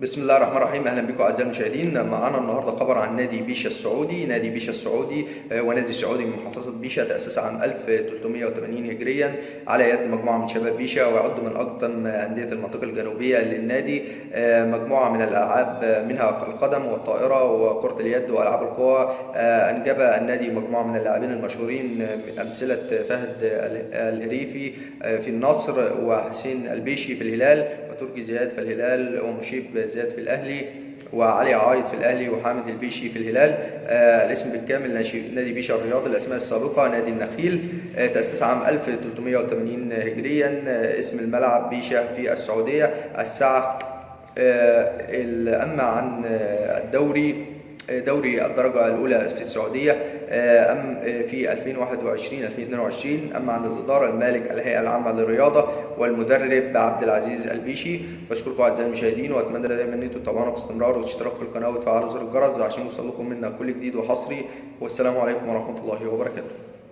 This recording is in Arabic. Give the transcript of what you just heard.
بسم الله الرحمن الرحيم. اهلا بكم اعزائي المشاهدين. معانا النهارده خبر عن نادي بيشا السعودي. نادي بيشا السعودي ونادي سعودي من محافظه بيشا، تاسس عام 1380 هجريا على يد مجموعه من شباب بيشا، ويعد من اقدم انديه المنطقه الجنوبيه للنادي. مجموعه من الالعاب منها القدم والطائره وكره اليد والعاب القوى. انجب النادي مجموعه من اللاعبين المشهورين، امثله فهد الهريفي في النصر، وحسين البيشي في الهلال، وتركي زياد في الهلال، ومشيب زياد في الاهلي، وعلي عايض في الاهلي، وحامد البيشي في الهلال. الاسم بالكامل نادي بيشا الرياضي. الاسماء السابقه نادي النخيل، تاسس عام 1380 هجريا. اسم الملعب بيشا في السعوديه. الساعه اما عن دوري الدرجة الأولى في السعودية في 2021-2022. أما عن الإدارة، المالك الهيئة العامة للرياضة، والمدرب عبد العزيز البيشي. بشكركم أعزائي المشاهدين، وأتمنى دايما إن أنتم تتابعونا باستمرار وتشتركوا في القناة وتفعلوا زر الجرس عشان يوصلكم منا كل جديد وحصري. والسلام عليكم ورحمة الله وبركاته.